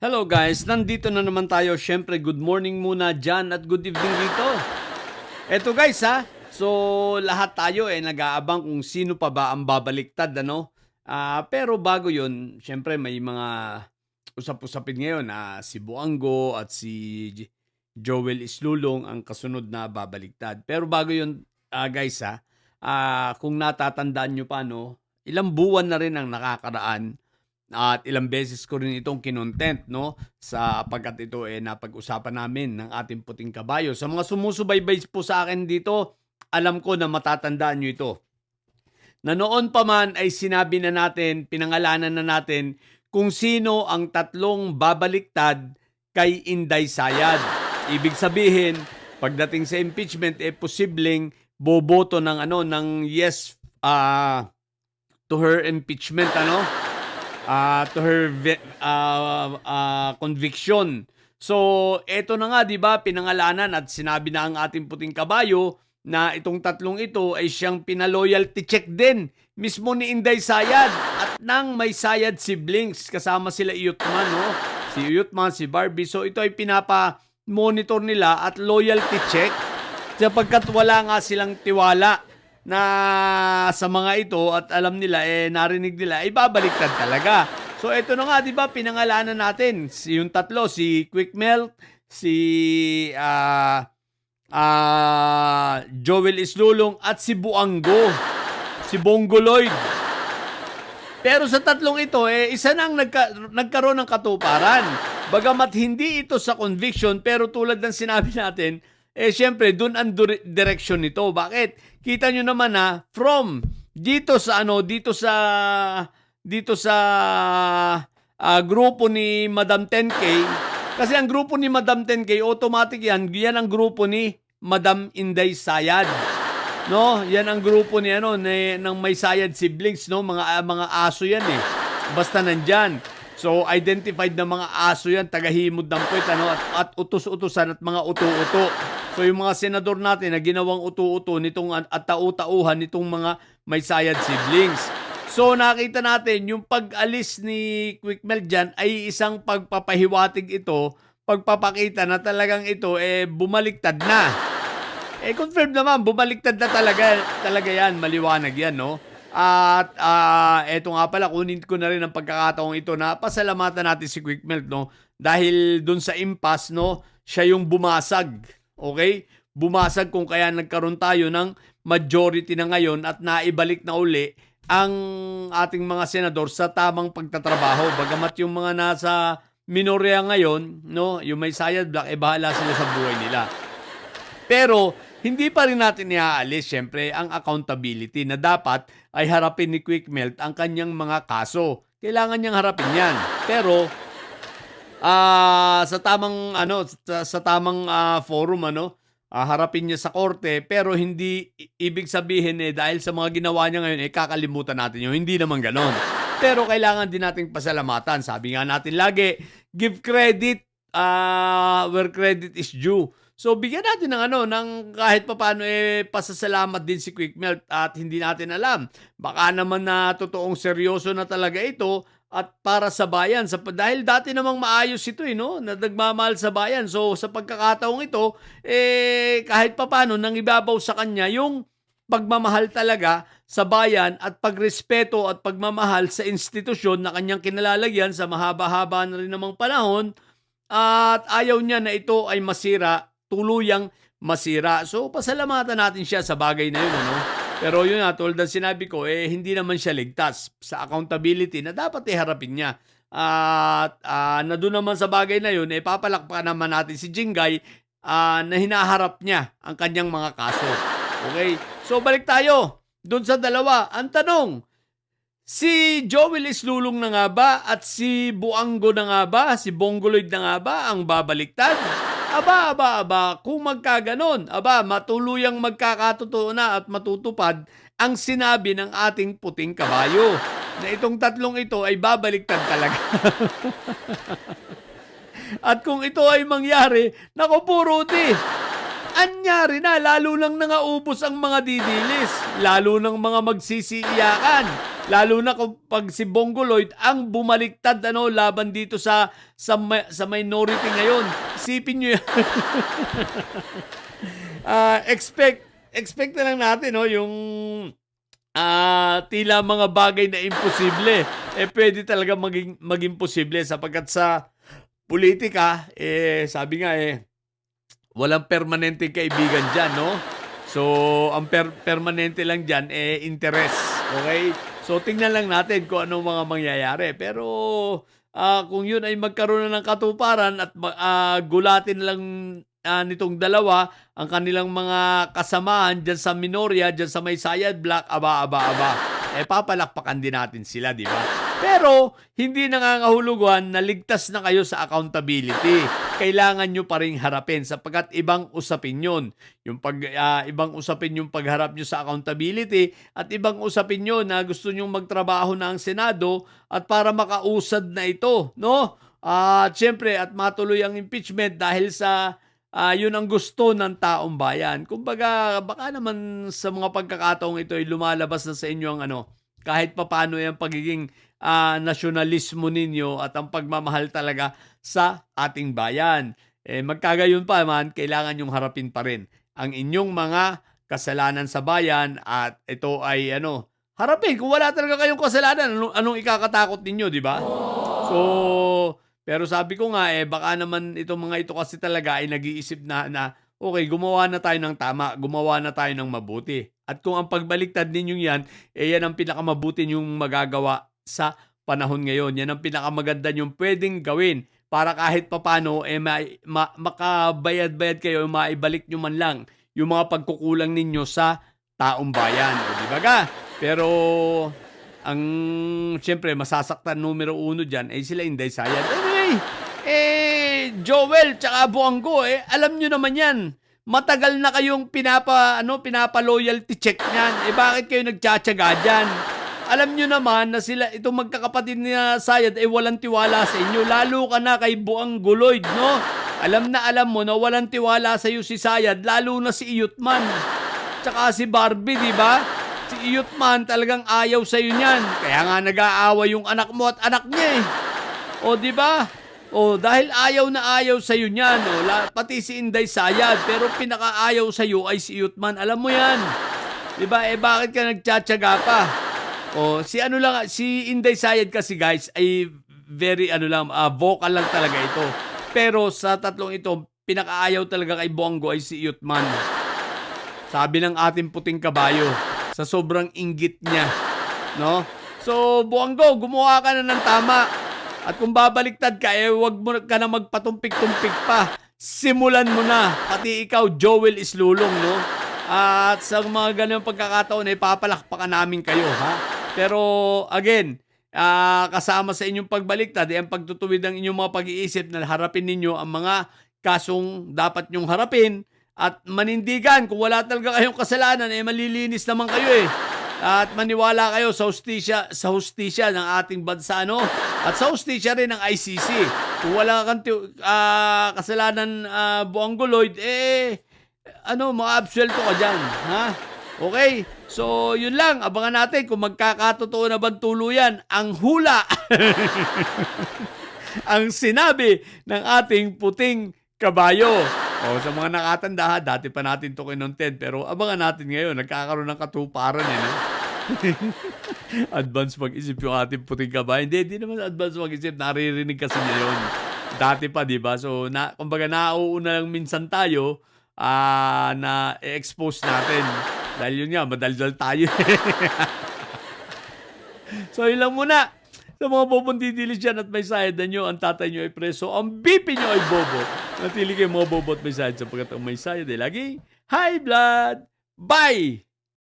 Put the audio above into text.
Hello guys, nandito na naman tayo. Syempre, good morning muna dyan at good evening dito. Eto guys ha, so lahat tayo nag-aabang kung sino pa ba ang babaliktad ano. Pero bago yun, syempre may mga usap-usapin ngayon na si Buanggo at si Joel Islulong ang kasunod na babaliktad. Pero bago yun guys ha, kung natatandaan nyo pa no, ilang buwan na rin ang nakakaraan at ilang beses ko rin itong kinontent, no? Sapagkat ito napag-usapan namin ng ating puting kabayo. Sa mga sumusubaybay po sa akin dito, alam ko na matatandaan nyo ito. Na noon pa man ay sinabi na natin, pinangalanan na natin kung sino ang tatlong babaliktad kay Inday Sayad. Ibig sabihin, pagdating sa impeachment, posibleng boboto ng yes to her impeachment, to her conviction. So, eto na nga, 'di ba, pinangalanan at sinabi na ang ating puting kabayo na itong tatlong ito ay siyang pinaloyalty check din mismo ni Inday Sayad at ng may Sayad siblings kasama sila Iyutman, no? Si Iyutman, si Barbie. So, ito ay pinapa-monitor nila at loyalty check sapagkat wala nga silang tiwala na sa mga ito at alam nila narinig nila babaliktad talaga. So ito na nga, 'di ba, pinangalanan natin yung tatlo, si Quick Melt, si Joel Islulong at si Buanggo, si Bongo Lloyd. Pero sa tatlong ito isa nang nagkaroon ng katuparan. Bagamat hindi ito sa conviction, pero tulad ng sinabi natin, syempre doon ang direction nito. Bakit? Kita nyo naman from dito sa grupo ni Madam 10K, kasi ang grupo ni Madam 10K automatic yan ang grupo ni Madam Inday Sayad. No, yan ang grupo ni ng may Sayad siblings, no, mga aso yan Basta nandyan. So identified na mga aso yan, tagahimod ng puwet at utos-utusan at mga uto-uto. So yung mga senador natin na ginawang uto-uto nitong at tau-tauhan nitong mga may Sayad siblings. So nakita natin yung pag-alis ni Quick Melt dyan ay isang pagpapahiwatig ito, pagpapakita na talagang ito bumaliktad na. Confirm naman, bumaliktad na talaga yan, maliwanag yan, no? At eto nga pala, kunin ko na rin ang pagkakataong ito na pasalamatan natin si Quick Melt, no? Dahil dun sa impasse, no, siya yung bumasag. Okay? Bumasag kung kaya nagkaroon tayo ng majority na ngayon at naibalik na uli ang ating mga senador sa tamang pagtatrabaho. Bagamat yung mga nasa minorya ngayon, no, yung may Sayad Black, bahala sila sa buhay nila. Pero hindi pa rin natin iaalis, syempre, ang accountability na dapat ay harapin ni Quick Melt ang kanyang mga kaso. Kailangan niyang harapin yan. Pero sa tamang forum harapin niya sa korte, pero hindi ibig sabihin dahil sa mga ginawa niya ngayon kakalimutan natin yun. Hindi naman ganon. Pero kailangan din nating pasalamatan. Sabi nga natin lagi, give credit where credit is due. So bigyan natin ng kahit papaano pasasalamat din si Quick Melt at hindi natin alam. Baka naman na totoong seryoso na talaga ito at para sa bayan. Dahil dati namang maayos ito no? Na nagmamahal sa bayan. So sa pagkakataong ito, kahit papaano nang ibabaw sa kanya yung pagmamahal talaga sa bayan at pagrespeto at pagmamahal sa institusyon na kanyang kinalalagyan sa mahaba-haba na rin namang panahon at ayaw niya na ito ay masira, tuluyang masira. So, pasalamatan natin siya sa bagay na yun, Pero yun tulad ng sinabi ko, hindi naman siya ligtas sa accountability na dapat harapin niya. At na doon naman sa bagay na yun, papalakpakan naman natin si Jingay na hinaharap niya ang kanyang mga kaso. Okay? So, balik tayo doon sa dalawa. Ang tanong, si Joel Islulong na nga ba at si Buanggo na nga ba, si Bongo Lloyd na nga ba ang babaliktad? Aba, kung magkaganon, matuluyang magkakatotoo na at matutupad ang sinabi ng ating puting kabayo na itong tatlong ito ay babaliktad talaga. At kung ito ay mangyari, naku po, Rudy, anyari na, lalo lang nangaubos ang mga didilis, lalo ng mga magsisiiyakan, Lalo na kung 'pag si Bonggoloid ang bumaliktad ano, laban dito sa minority ngayon. Isipin niyo 'yan. Expect na lang natin 'no, yung tila mga bagay na imposible, puwede talaga maging posible sapagkat sa politika, sabi nga, walang permanenteng kaibigan diyan 'no. So, ang permanente lang diyan, interes, okey? So, tingnan lang natin kung anong mga mangyayari. Pero, kung yun ay magkaroon na ng katuparan at gulatin lang, nitong dalawa ang kanilang mga kasamahan diyan sa Minoria, diyan sa may Sayad Block, aba, aba, aba, papalakpakan din natin sila, 'di ba? Pero hindi nangangahulugan na ligtas na kayo sa accountability. Kailangan nyo pa ring harapin sapagkat ibang usapin yun. Ibang usapin yung pagharap nyo sa accountability at ibang usapin nyo na gusto nyong magtrabaho na ang Senado at para makausad na ito, no? At syempre, at matuloy ang impeachment dahil sa yun ang gusto ng taong bayan. Kumbaga, baka naman sa mga pagkakataong ito ay lumalabas na sa inyo ang kahit papaano yung pagiging nasyonalismo ninyo at ang pagmamahal talaga sa ating bayan. Magkagayon pa man, kailangan yung harapin pa rin ang inyong mga kasalanan sa bayan at ito ay harapin. Kung wala talaga kayong kasalanan, anong ikakatakot ninyo, di ba? So, pero sabi ko nga, baka naman itong mga ito kasi talaga ay nag-iisip na okay, gumawa na tayo ng tama, gumawa na tayo ng mabuti. At kung ang pagbaliktad ninyong yan, yan ang pinakamabuti nyong magagawa sa panahon ngayon. Yan ang pinakamaganda nyong pwedeng gawin para kahit papano, makabayad-bayad kayo, maibalik nyo man lang yung mga pagkukulang ninyo sa taong bayan. O, di ba ga? Pero ang siyempre masasaktan numero 1 dyan ay sila Inday Sayad. Anyway, Joel tsaka Buanggo, alam nyo naman yan. Matagal na kayong pinapa-loyalty check niyan. Bakit kayo nagtsatsaga dyan? Alam nyo naman na sila, itong magkakapatid ni Sayad ay walang tiwala sa inyo. Lalo ka na kay Buangguloid, no? Alam mo na walang tiwala sa iyo si Sayad, lalo na si Iyutman. Tsaka si Barbie, di ba? Si Iyutman talagang ayaw sa iyo niyan. Kaya nga nag-aaway yung anak mo at anak niya O, di ba? O, dahil ayaw na ayaw sa iyo niyan. Pati si Inday Sayad. Pero pinakaayaw sa iyo ay si Iyutman. Alam mo yan. Di ba? Bakit ka nagtsatsaga pa? O, si Inday Sayad kasi guys ay very vocal lang talaga ito. Pero sa tatlong ito, pinakaayaw talaga kay Bongo ay si Iyutman. Sabi ng ating puting kabayo, sa sobrang inggit niya, no? So, Buanggo, gumawa ka na ng tama. At kung babaliktad ka, wag mo ka na magpatumpik-tumpik pa. Simulan mo na. Pati ikaw, Joel Islulong, no? At sa mga ganung pagkakataon, papalakpakan namin kayo, ha? Pero, again, kasama sa inyong pagbaliktad, ang pagtutuwid ng inyong mga pag-iisip na harapin ninyo ang mga kasong dapat nyong harapin at manindigan. Kung wala talaga kayong kasalanan, malilinis naman kayo At maniwala kayo sa hustisya ng ating bansa, no? At sa hustisya rin ng ICC. Kung wala kang kasalanan, Buangguloid, ma-absuelto ka dyan, ha? Okay? So, yun lang. Abangan natin kung magkakatotoo na bang tuluyan ang hula ang sinabi ng ating puting kabayo. Sa mga nakatanda, dati pa natin ito kinontent, pero abangan natin ngayon, nagkakaroon ng katuparan no? Advance mag-isip yung ating puting kabayo. Hindi naman advance mag-isip, naririnig kasi niya yun. Dati pa, di ba? So, kumbaga nauuna lang minsan tayo na i-expose natin. Dahil yun nga, madaldal tayo. So, yun lang muna. Sa mga bobong didilis dyan at may sayad na nyo, ang tatay nyo ay preso, ang BP nyo ay bobo. Natili kayo mga bobo at may sayad sapagkat ang may sayad ay lagi high blood. Bye!